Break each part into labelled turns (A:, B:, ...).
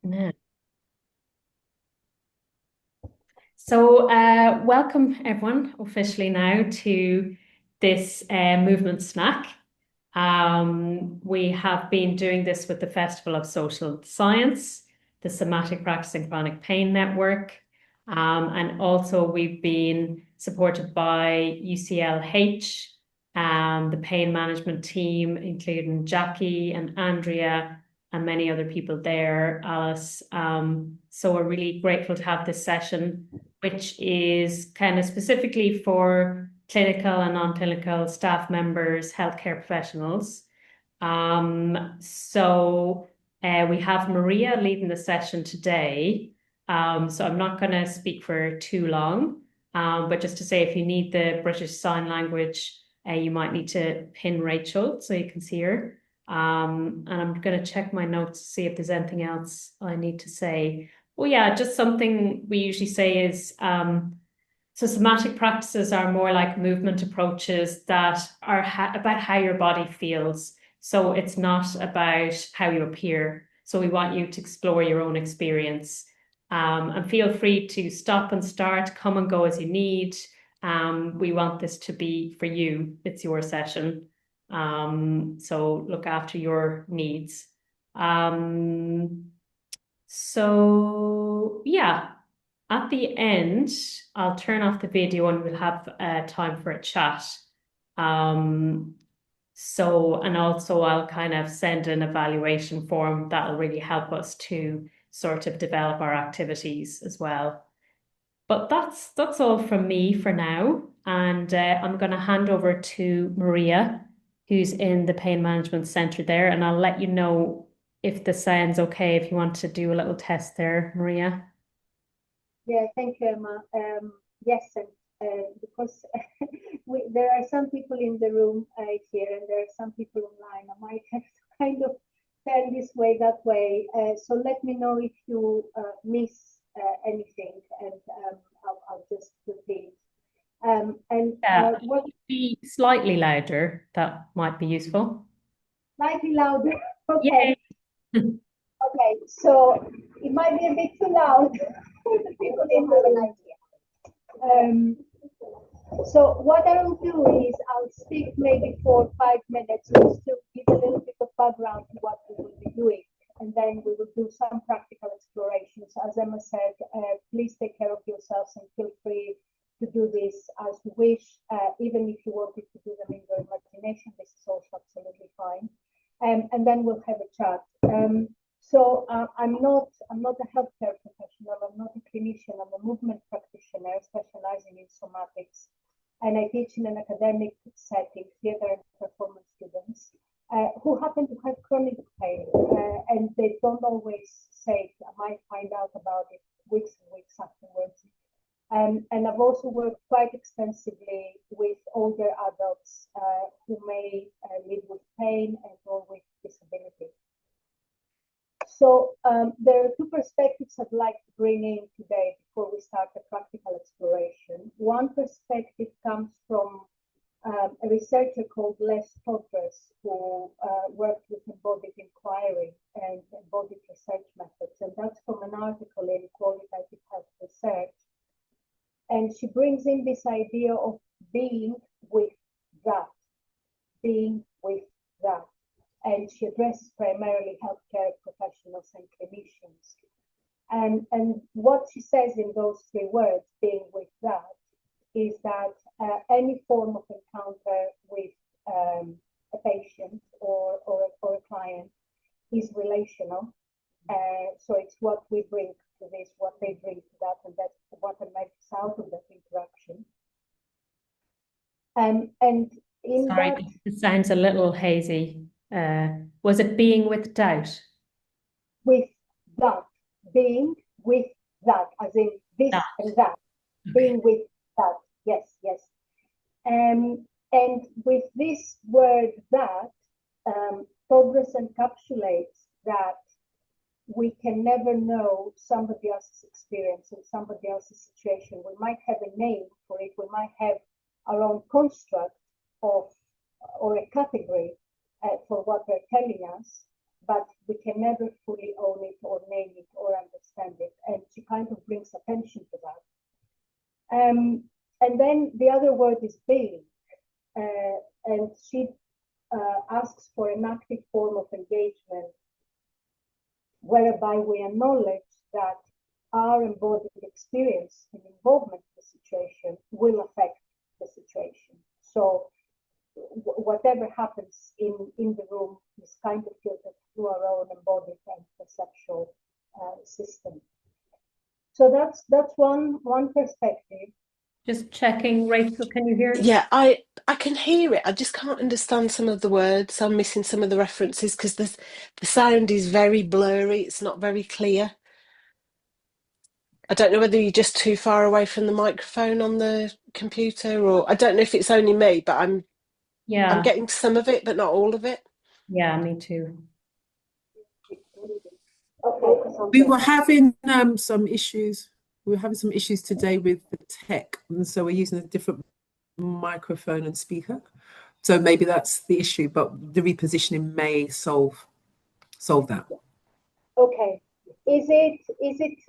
A: No. So, welcome everyone officially now to this movement snack. We have been doing this with the Festival of Social Science, the Somatic Practice and Chronic Pain Network, and also we've been supported by UCLH, the pain management team, including Jackie and Andrea and many other people there, Alice. So we're really grateful to have this session, which is kind of specifically for clinical and non-clinical staff members, healthcare professionals. So we have Maria leading the session today. So I'm not going to speak for too long, but just to say, if you need the British Sign Language, you might need to pin Rachel so you can see her. And I'm going to check my notes to see if there's anything else I need to say. Well, yeah, just something we usually say is so somatic practices are more like movement approaches that are about how your body feels. So it's not about how you appear. So we want you to explore your own experience. And feel free to stop and start, come and go as you need. We want this to be for you. It's your session. So look after your needs. So yeah, at the end, I'll turn off the video and we'll have time for a chat. Um, and also I'll kind of send an evaluation form that'll really help us to sort of develop our activities as well. But that's all from me for now. And I'm going to hand over to Maria, who's in the pain management center there, and I'll let you know if the sound's okay, if you want to do a little test there, Maria.
B: Yeah, thank you, Emma. Yes, and because there are some people in the room here, and there are some people online. I might have to kind of turn this way, that way. So let me know if you miss anything, and I'll just repeat.
A: Yeah,
B: What
A: be slightly louder. That might be useful.
B: slightly louder?
A: Yay.
B: Okay, okay. So it might be a bit too loud for the people in the room. Um, So what I will do is I'll speak maybe for 5 minutes just to give a little bit of background to what we will be doing. And then we will do some practical explorations. As Emma said, please take care of yourselves and feel free to do this as you wish. Even if you wanted to do them in your imagination, this is also absolutely fine. And then we'll have a chat. I'm not a healthcare professional. I'm not a clinician. I'm a movement practitioner specializing in somatics, and I teach in an academic setting, theatre and performance students who happen to have chronic pain, and they don't always say it. I might find out about it weeks and weeks afterwards. And I've also worked quite extensively with older adults who may live with pain and or with disability. So there are two perspectives I'd like to bring in today before we start the practical exploration. One perspective comes from a researcher called Les Todres, who worked with embodied inquiry and embodied research methods, and that's from an article in Qualitative Health Research. And she brings in this idea of being with that, being with that. And she addresses primarily healthcare professionals and clinicians. And what she says in those three words, being with that, is that any form of encounter with a patient or a client is relational. So it's what we bring to this, what they bring to that, and that's what emerges out of that interaction. And in
A: Sorry,
B: that,
A: it sounds a little hazy. Was it being with doubt?
B: with that, being with that, as in this
A: That.
B: and that,
A: Okay.
B: being with that, yes, yes. And with this word that, Todres encapsulates that we can never know somebody else's experience and somebody else's situation. We might have a name for it, we might have our own construct of or a category for what they're telling us, but we can never fully own it or name it And then the other word is being. And she asks for an active form of engagement whereby we acknowledge that our embodied experience and involvement in the situation will affect the situation. So whatever happens in the room is kind of filtered through our own embodied and perceptual system. So that's one perspective.
A: Just checking, Rachel, can you hear it?
C: Yeah, I can hear it. I just can't understand some of the words. I'm missing some of the references because the sound is very blurry. It's not very clear. I don't know whether you're just too far away from the microphone on the computer, or I don't know if it's only me, but I'm
A: Yeah,
C: getting some of it, but not all of it.
A: yeah, me too.
B: Okay,
D: We were having some issues. We were having some issues today with the tech, and so we're using a different microphone and speaker. So maybe that's the issue, but the repositioning may solve that.
B: Okay. Is it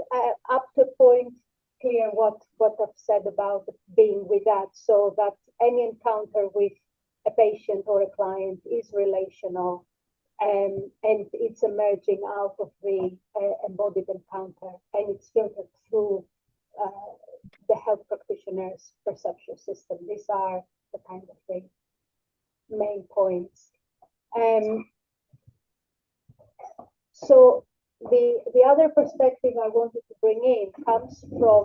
B: up to point clear what I've said about being with that, so that any encounter with a patient or a client is relational, and it's emerging out of the embodied encounter, and it's filtered through the health practitioner's perceptual system. These are the kind of the main points. So the other perspective I wanted to bring in comes from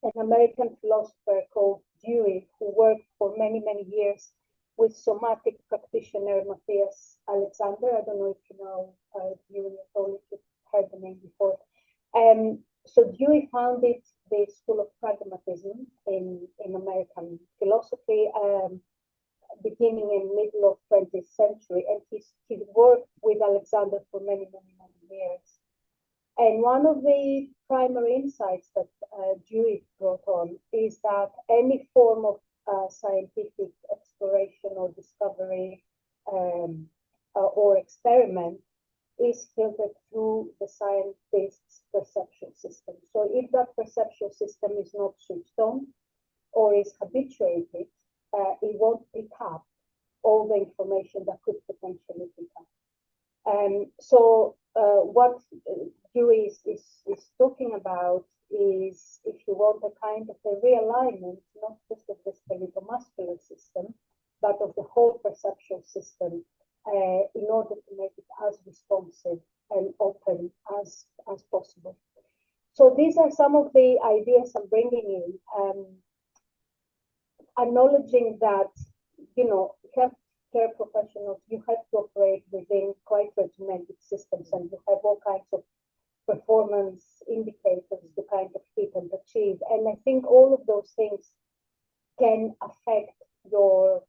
B: an American philosopher called Dewey, who worked for many years with somatic practitioner Matthias Alexander. I don't know if you know Dewey at all, if you've heard the name before. So Dewey founded the School of Pragmatism in American philosophy, beginning in middle of 20th century, and he worked with Alexander for many years. And one of the primary insights that Dewey brought on is that any form of scientific exploration or discovery or experiment is filtered through the scientist's perceptual system. So if that perceptual system is not switched on or is habituated, it won't pick up all the information that could potentially pick up. So what Dewey is talking about is, if you want, a kind of a realignment, not just of the skeletal-muscular system, but of the whole perceptual system, in order to make it as responsive and open as possible. So these are some of the ideas I'm bringing in, acknowledging that, you know, healthcare professionals, you have to operate within quite regimented systems, and you have all kinds of performance indicators to kind of hit and achieve. And I think all of those things can affect your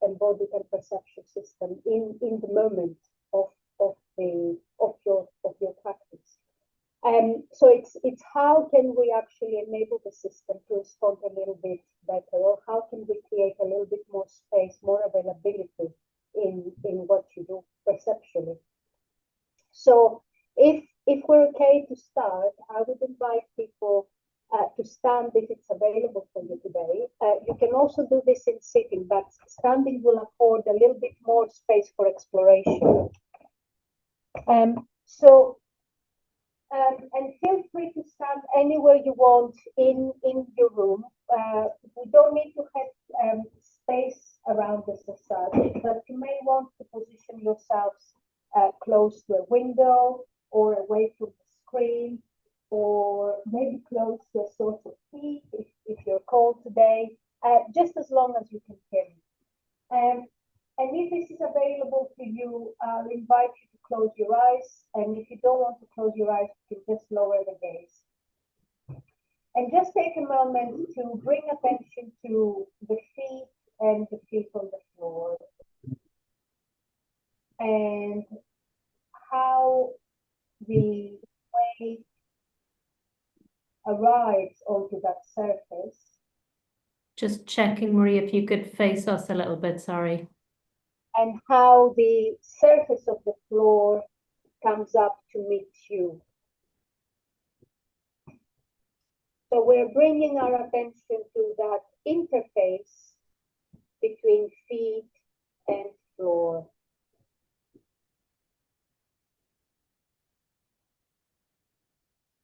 B: embodied and perceptual system in the moment of your practice. So it's how can we actually enable the system to respond a little bit better, or how can we create a little bit more space, more availability in what you do perceptually. So if we're okay to start, I would invite people to stand if it's available for you today. You can also do this in sitting, but standing will afford a little bit more space for exploration. And feel free to stand anywhere you want in your room. We don't need to have space around us as such, but you may want to position yourselves close to a window or away from the screen, or maybe close to a source of heat if you're cold today, just as long as you can hear me. And if this is available to you, I'll invite you to close your eyes. And if you don't want to close your eyes, you can just lower the gaze. And just take a moment to bring attention to the feet and the feet on the floor. And how the weight arrives onto that surface.
A: Just checking, Maria, if you could face us a little bit, sorry.
B: And how the surface of the floor comes up to meet you. So we're bringing our attention to that interface between feet and floor.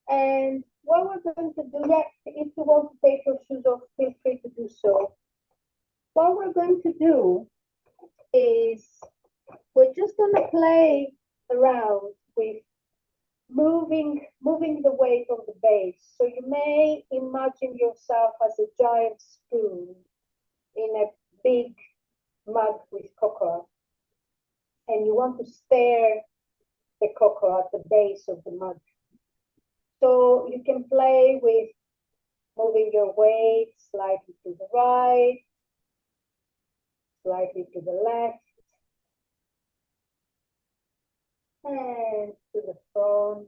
B: And what we're going to do next, if you want to take your shoes off, feel free to do so. What we're going to do is we're just going to play around with moving the weight on the base. So you may imagine yourself as a giant spoon in a big mug with cocoa, and you want to stir the cocoa at the base of the mug. So you can play with moving your weight slightly to the right, slightly to the left, and to the front,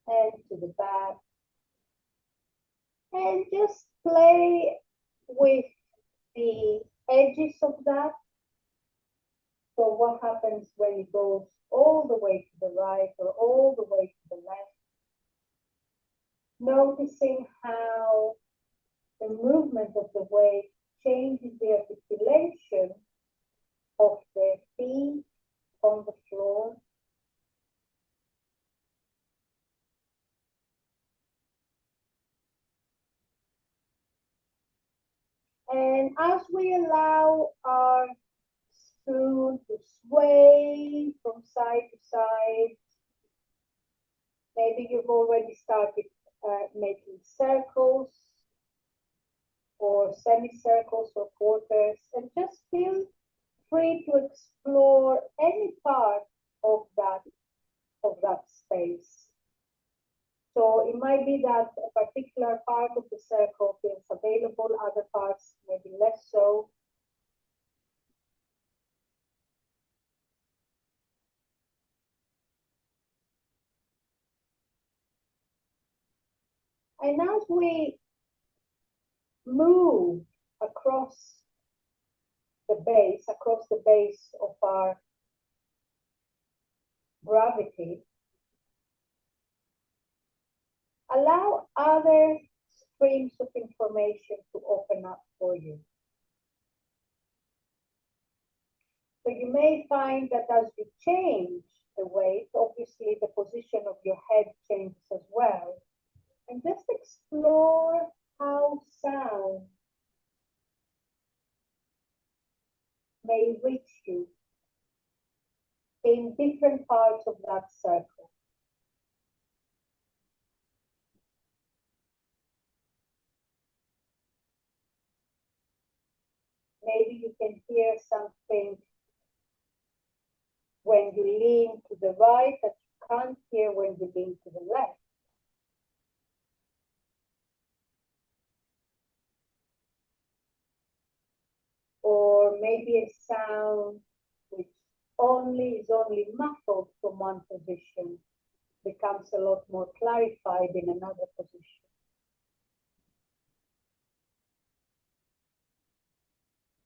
B: and to the back. And just play with the edges of that. So what happens when it goes all the way to the right or all the way to the left? Noticing how the movement of the weight changes the articulation of the feet on the floor. And as we allow our spoon to sway from side to side, maybe you've already started making circles or semicircles or quarters, and just feel free to explore any part of that space. So it might be that a particular part of the circle feels available, other parts maybe less so. And as we move across the base of our gravity, allow other streams of information to open up for you. So you may find that as you change the weight, obviously the position of your head changes as well. And just explore how sound may reach you in different parts of that circle. Maybe you can hear something when you lean to the right that you can't hear when you lean to the left. Or maybe a sound which is only muffled from one position becomes a lot more clarified in another position.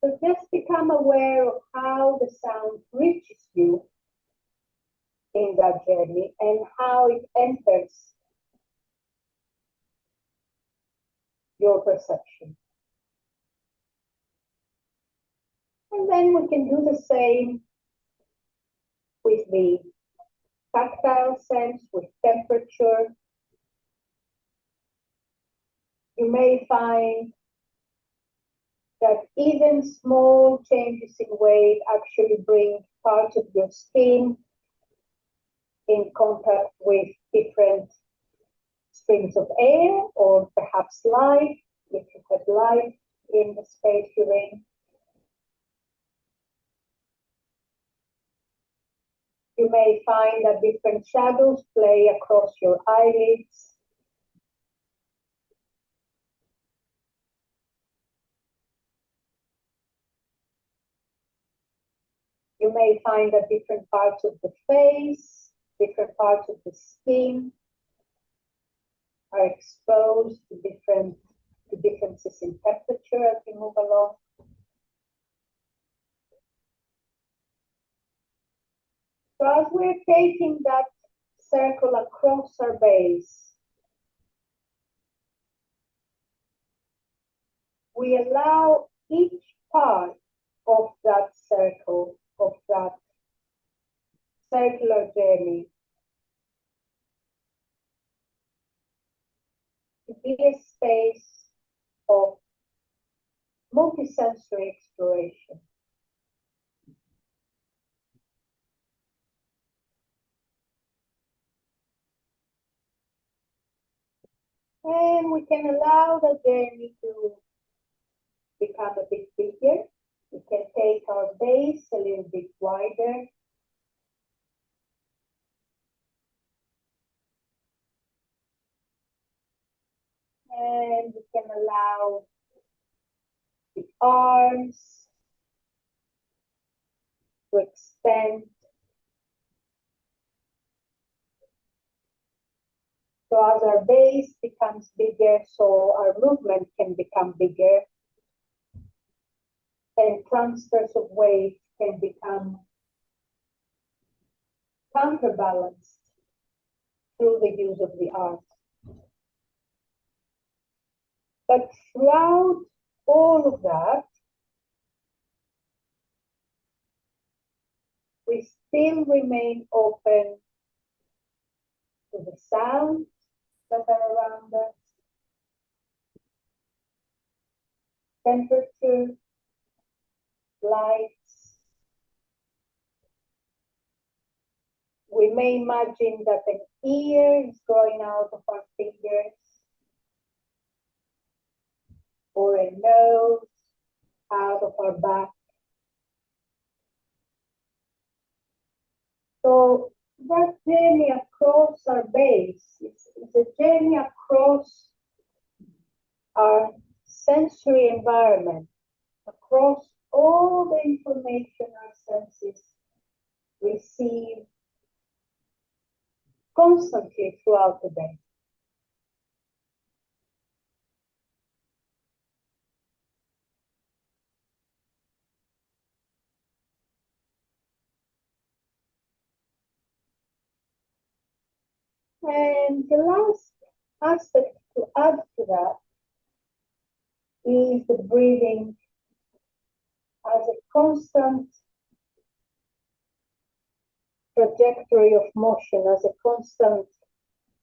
B: So just become aware of how the sound reaches you in that journey and how it enters your perception. And then we can do the same with the tactile sense, with temperature. You may find that even small changes in weight actually bring parts of your skin in contact with different streams of air, or perhaps light, if you have light in the space you're in. You may find that different shadows play across your eyelids. You may find that different parts of the face, different parts of the skin are exposed to differences in temperature as we move along. So as we're taking that circle across our base, we allow each part of that circle, of that circular journey, to be a space of multisensory exploration. And we can allow the journey to become a bit bigger. We can take our base a little bit wider. And we can allow the arms to extend. So as our base becomes bigger, so our movement can become bigger, and transfers of weight can become counterbalanced through the use of the arms. But throughout all of that, we still remain open to the sounds that are around us, temperature, lights. We may imagine that an ear is growing out of our fingers, or a nose out of our back. So that journey across our base is a journey across our sensory environment, across all the information our senses receive constantly throughout the day. And the last aspect to add to that is the breathing as a constant trajectory of motion, as a constant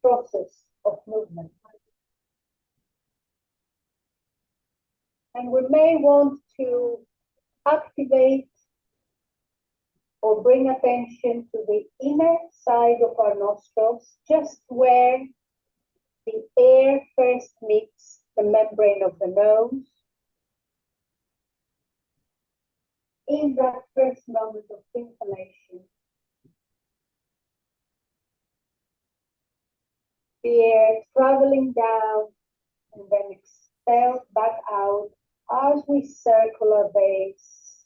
B: process of movement. And we may want to activate or bring attention to the inner side of our nostrils, just where the air first meets the membrane of the nose. In that first moment of inhalation, the air traveling down and then expelled back out as we circle our base,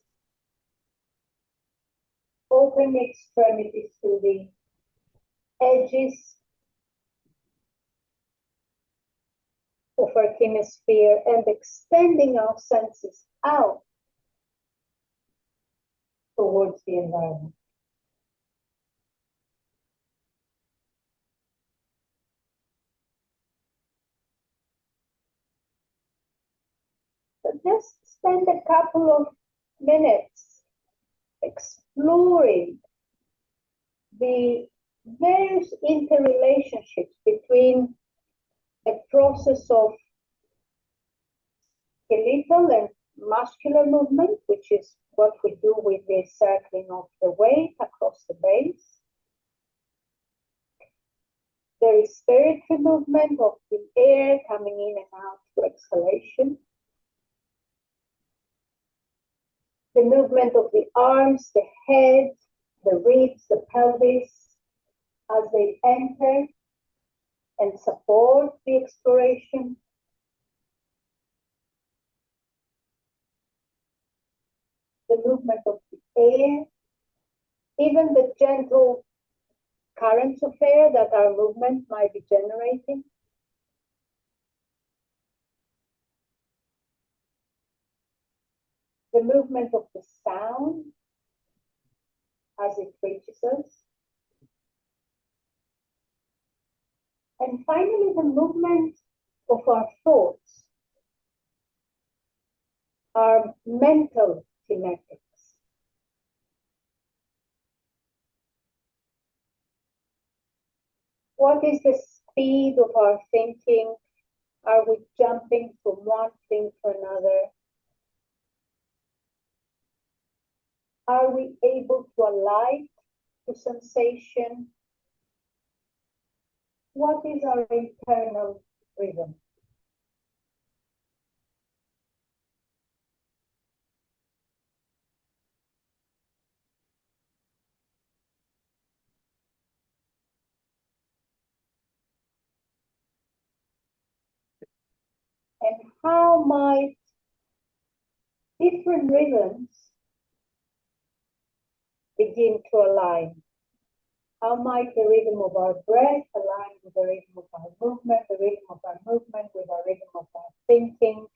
B: open the extremities to the edges of our kinesphere and extending our senses out towards the environment. So just spend a couple of minutes exploring the various interrelationships between a process of skeletal and muscular movement, which is what we do with the circling of the weight across the base. The respiratory movement of the air coming in and out through exhalation. The movement of the arms, the head, the ribs, the pelvis, as they enter and support the exploration. The movement of the air, even the gentle currents of air that our movement might be generating. The movement of the sound as it reaches us. And finally, the movement of our thoughts are mental kinetics. What is the speed of our thinking? Are we jumping from one thing to another? Are we able to alight to sensation? What is our internal rhythm? And how might different rhythms begin to align? How might the rhythm of our breath align with the rhythm of our movement, the rhythm of our movement with our rhythm of our thinking?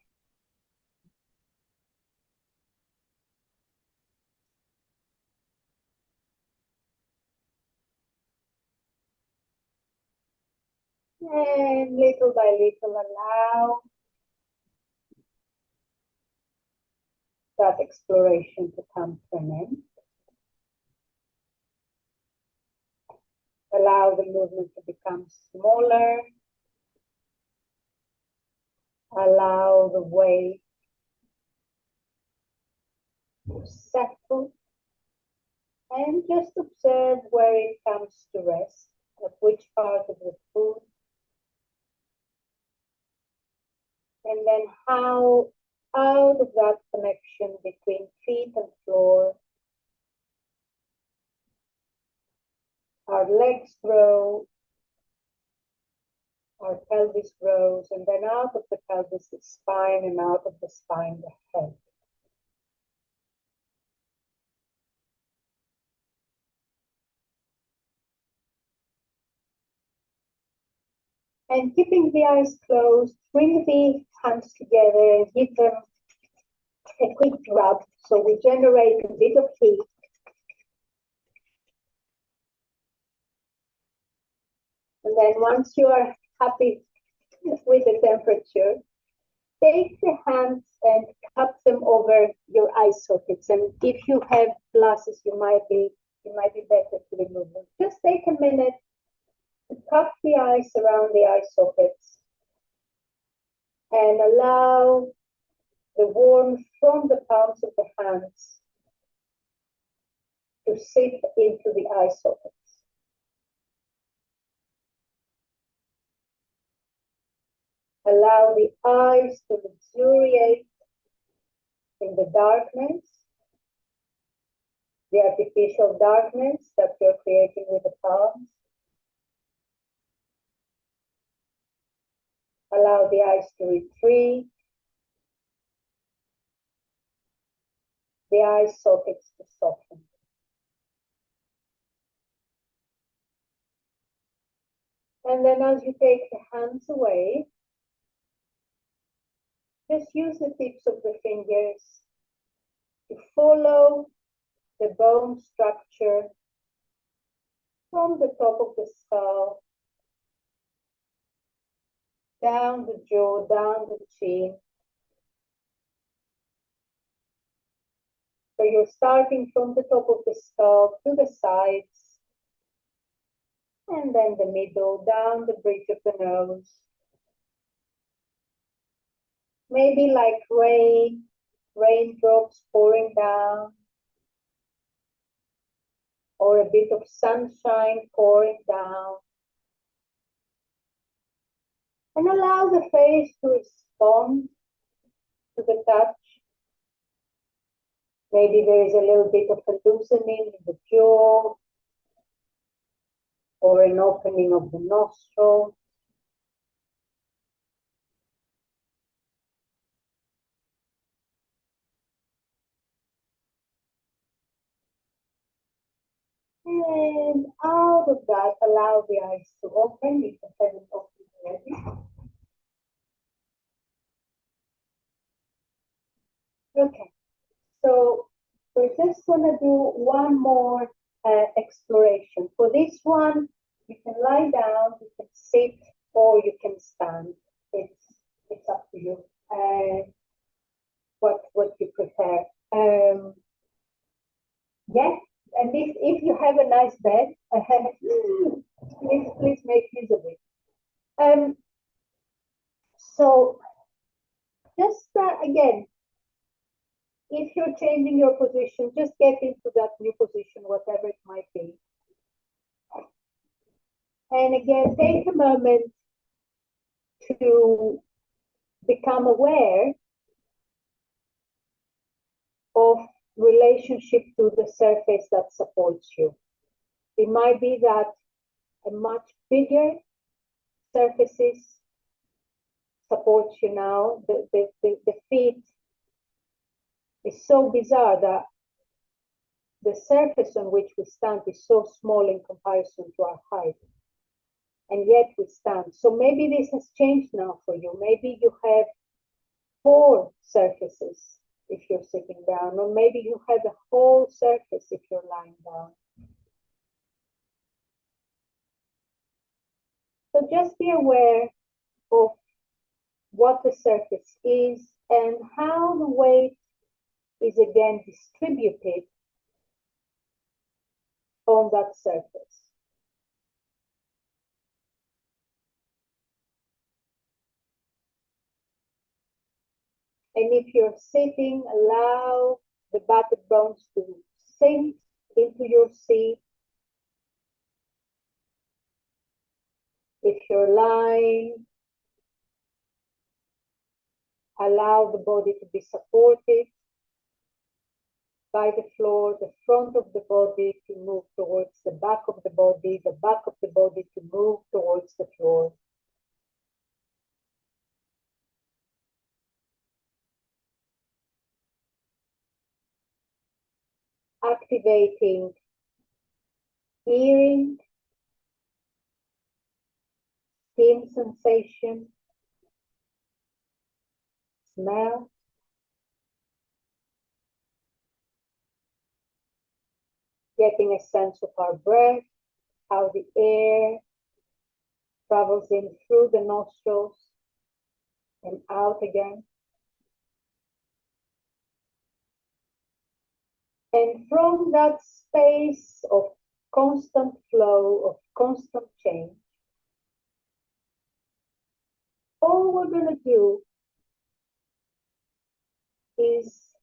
B: And little by little allow that exploration to come to an end. Allow the movement to become smaller. Allow the weight to settle. And just observe where it comes to rest, at which part of the foot. And then how out of that connection between feet and floor, our legs grow, our pelvis grows, and then out of the pelvis the spine, and out of the spine the head. And keeping the eyes closed, bring the hands together and give them a quick rub so we generate a bit of heat. And then once you are happy with the temperature, take the hands and cup them over your eye sockets. And if you have glasses, it might be better to remove them. Just take a minute to cup the eyes around the eye sockets and allow the warmth from the palms of the hands to sip into the eye sockets. Allow the eyes to luxuriate in the darkness, the artificial darkness that you're creating with the palms. Allow the eyes to retreat, the eye sockets to soften. And then as you take the hands away, just use the tips of the fingers to follow the bone structure from the top of the skull, down the jaw, down the chin. So you're starting from the top of the skull to the sides, and then the middle, down the bridge of the nose. Maybe like rain, raindrops pouring down, or a bit of sunshine pouring down. And allow the face to respond to the touch. Maybe there is a little bit of a loosening in the jaw, or an opening of the nostril. And out of that, allow the eyes to open if you haven't opened already. Okay, so we're just gonna do one more exploration. For this one, you can lie down, you can sit, or you can stand. It's up to you. What Yes, and if you have a nice bed, please make use of it. So just again, if you're changing your position, just get into that new position, whatever it might be. And again, take a moment to become aware of relationship to the surface that supports you. It might be that a much bigger surfaces support you now. The feet is so bizarre that the surface on which we stand is so small in comparison to our height. And yet we stand. So maybe this has changed now for you. Maybe you have 4 surfaces if you're sitting down, or maybe you have a whole surface if you're lying down. So just be aware of what the surface is and how the weight is again distributed on that surface. And if you're sitting, allow the batted bones to sink into your seat. If you're lying, allow the body to be supported by the floor, the front of the body to move towards the back of the body to move towards the floor. Activating hearing, skin sensation, smell, getting a sense of our breath, how the air travels in through the nostrils and out again. And from that space of constant flow, of constant change, all we're going to do is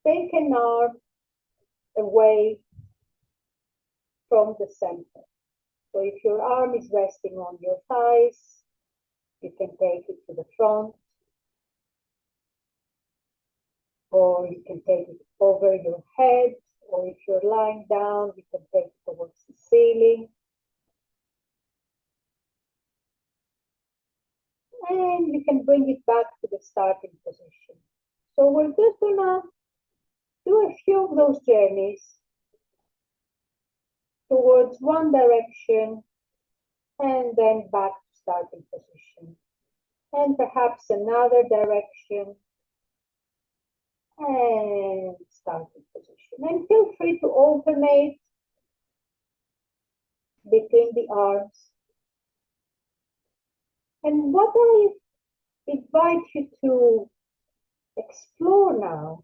B: take an arm away from the center. So if your arm is resting on your thighs, you can take it to the front, or you can take it over your head, or if you're lying down, you can take it towards the ceiling. And you can bring it back to the starting position. So we're just gonna do a few of those journeys towards one direction and then back to starting position. And perhaps another direction and starting position. And feel free to alternate between the arms. And what I invite you to explore now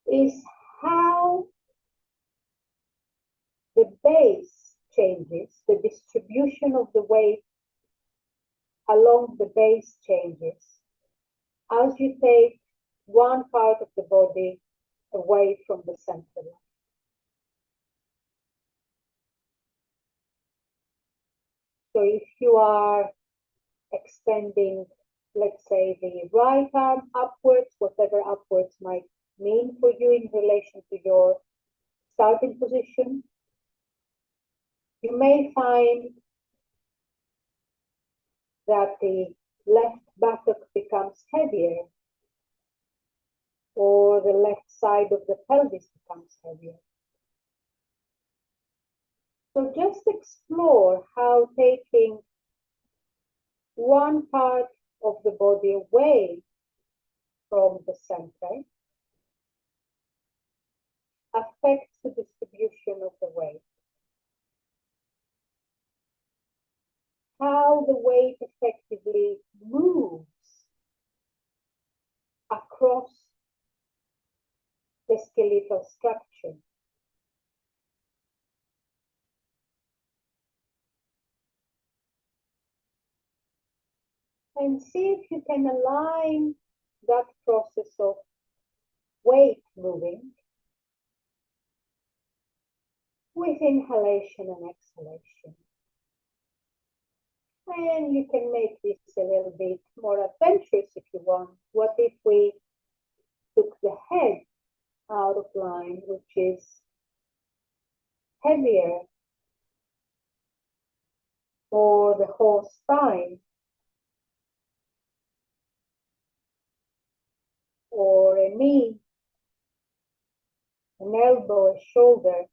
B: is how the base changes, the distribution of the weight along the base changes as you take one part of the body away from the center line. So if you are extending, let's say, the right arm upwards, whatever upwards might mean for you in relation to your starting position, you may find that the left buttock becomes heavier, or the left side of the pelvis becomes heavier. So just explore how taking one part of the body away from the center affects the distribution of the weight. How the weight effectively moves across the skeletal structure. And see if you can align that process of weight moving with inhalation and exhalation. And you can make this a little bit more adventurous if you want. What if we took the head out of line, which is heavier, or the whole spine, or a knee, an elbow, a shoulder?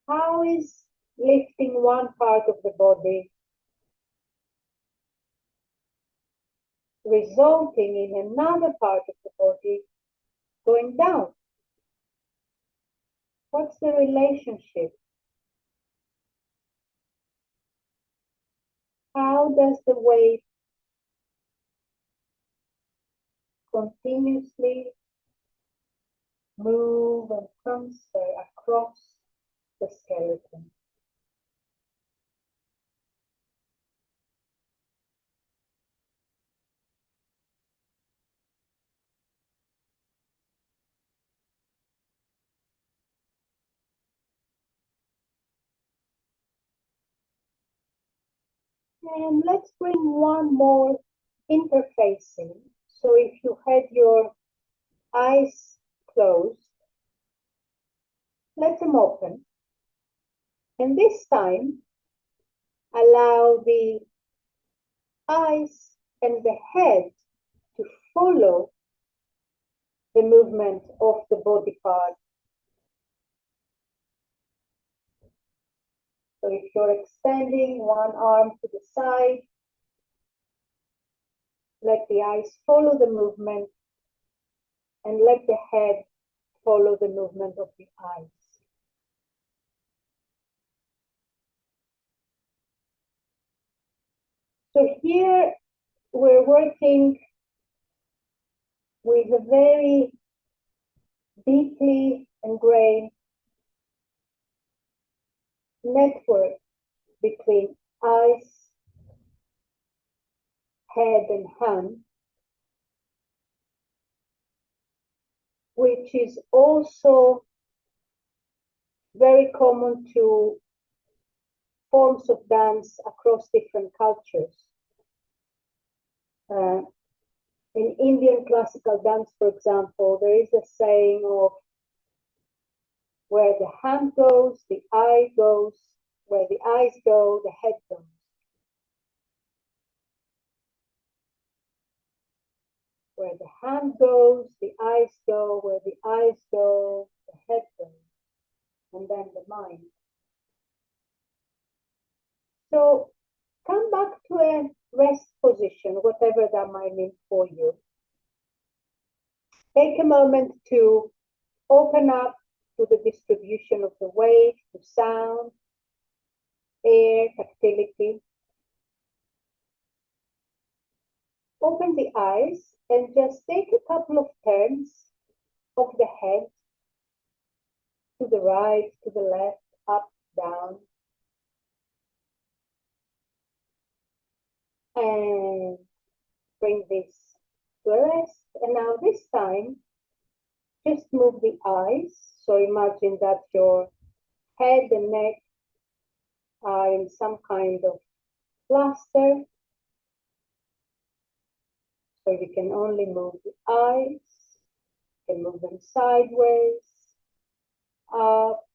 B: How is lifting one part of the body resulting in another part of the body going down? What's the relationship? How does the weight continuously move and transfer across the skeleton? And let's bring one more interfacing. So if you had your eyes closed, let them open. And this time, allow the eyes and the head to follow the movement of the body part. So if you're extending one arm to the side, let the eyes follow the movement and let the head follow the movement of the eyes. So here we're working with a very deeply ingrained network between eyes, head, and hand, which is also very common to forms of dance across different cultures. In Indian classical dance, for example, there is a saying of where the hand goes, the eye goes, where the eyes go, the head goes. Where the hand goes, the eyes go, where the eyes go, the head goes, and then the mind. So come back to a rest position, whatever that might mean for you. Take a moment to open up to the distribution of the weight, to sound, air, tactility. Open the eyes and just take a couple of turns of the head to the right, to the left, up, down. And bring this to a rest. And now this time, just move the eyes. So imagine that your head and neck are in some kind of plaster. So you can only move the eyes, you can move them sideways, up,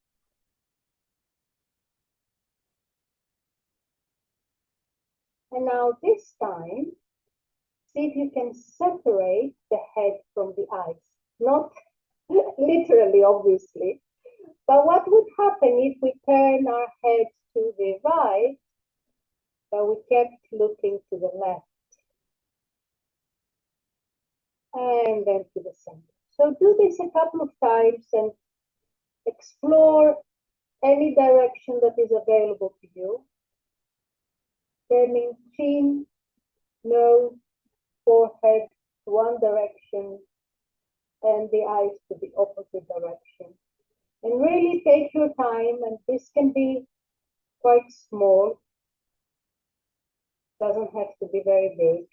B: and now this time, see if you can separate the head from the eyes. Not literally, obviously, but what would happen if we turn our head to the right, but we kept looking to the left? And then to the center. So do this a couple of times and explore any direction that is available to you. Turning chin, nose, forehead, one direction and the eyes to the opposite direction. And really take your time, and this can be quite small, doesn't have to be very big.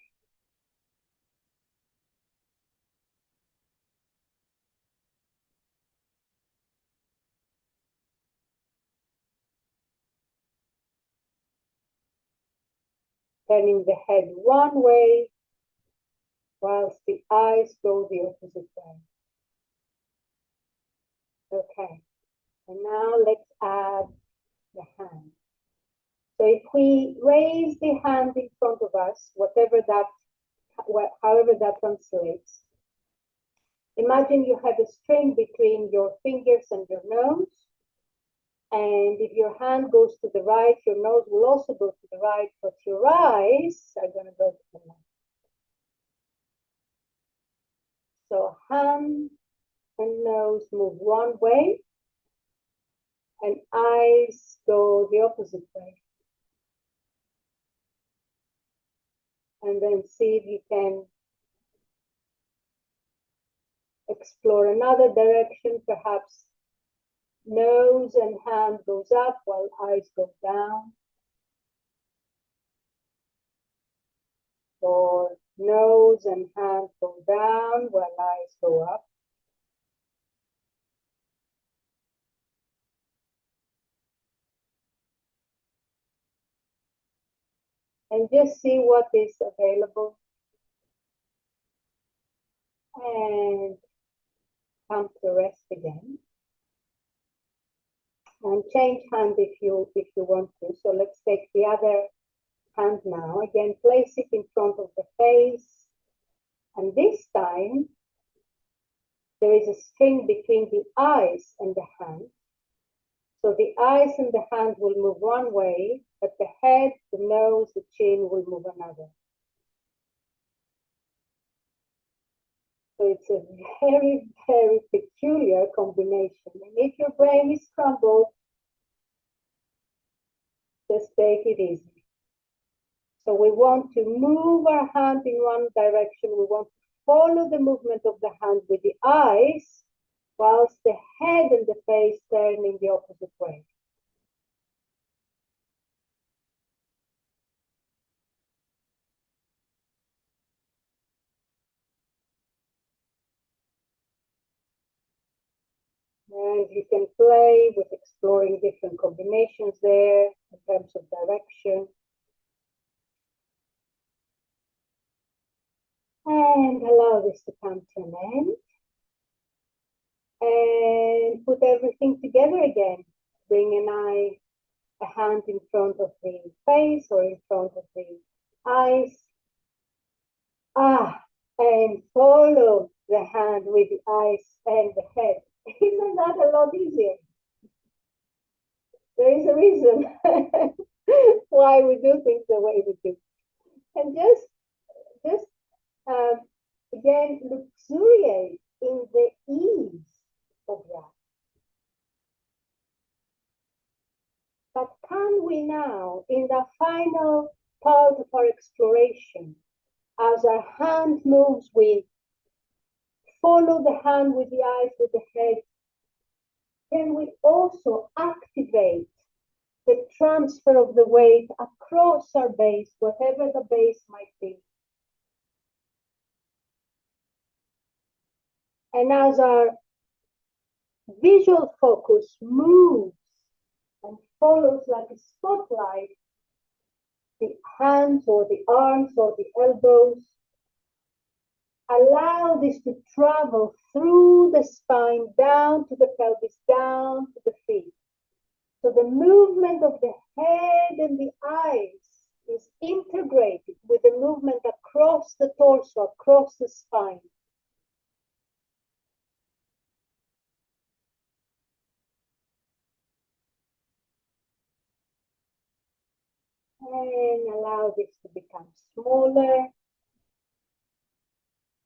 B: Turning the head one way whilst the eyes go the opposite way. Okay, and now let's add the hand. So if we raise the hand in front of us, however that translates, imagine you have a string between your fingers and your nose. And if your hand goes to the right, your nose will also go to the right, but your eyes are going to go to the left. So hand and nose move one way, and eyes go the opposite way. And then see if you can explore another direction, perhaps nose and hand goes up while eyes go down. Or nose and hand go down while eyes go up. And just see what is available. And come to rest again. And change hand if you want to. So let's take the other hand now. Again, place it in front of the face. And this time, there is a string between the eyes and the hand. So the eyes and the hand will move one way, but the head, the nose, the chin will move another. So it's a very, very peculiar combination. And if your brain is crumbled, just take it easy. So we want to move our hand in one direction. We want to follow the movement of the hand with the eyes, whilst the head and the face turn in the opposite way. And you can play with exploring different combinations there in terms of direction. And allow this to come to an end. And put everything together again. Bring a hand in front of the face or in front of the eyes. And follow the hand with the eyes and the head. Isn't that a lot easier? There is a reason why we do things the way we do. And just again, luxuriate in the ease of that. But can we now, in the final part of our exploration, as our hand moves, we follow the hand with the eyes, with the head, can we also activate the transfer of the weight across our base, whatever the base might be? And as our visual focus moves and follows like a spotlight, the hands or the arms or the elbows, allow this to travel through the spine, down to the pelvis, down to the feet. So the movement of the head and the eyes is integrated with the movement across the torso, across the spine. And allow this to become smaller.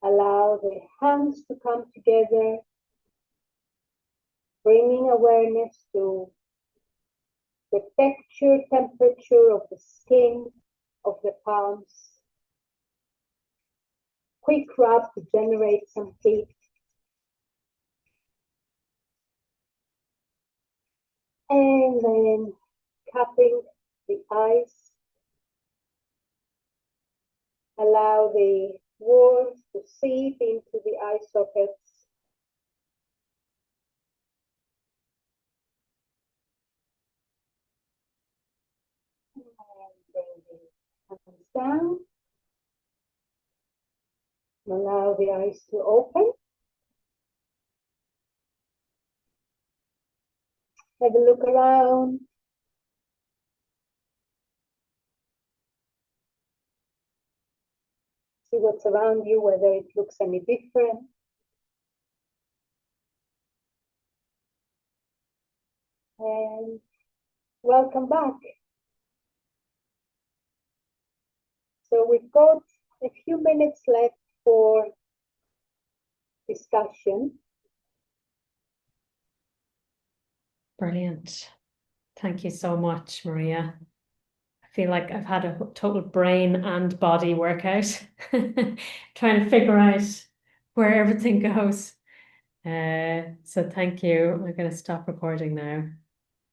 B: Allow the hands to come together, bringing awareness to the texture, temperature of the skin of the palms. quick rub to generate some heat. And then cupping the eyes. Allow the warmth to seep into the eye sockets. And bring the hands down. Allow the eyes to open. Have a look around. See what's around you, whether it looks any different. And welcome back. So we've got a few minutes left for discussion.
A: Brilliant. Thank you so much, Maria. I feel like I've had a total brain and body workout, trying to figure out where everything goes. So thank you. I'm going to stop recording now.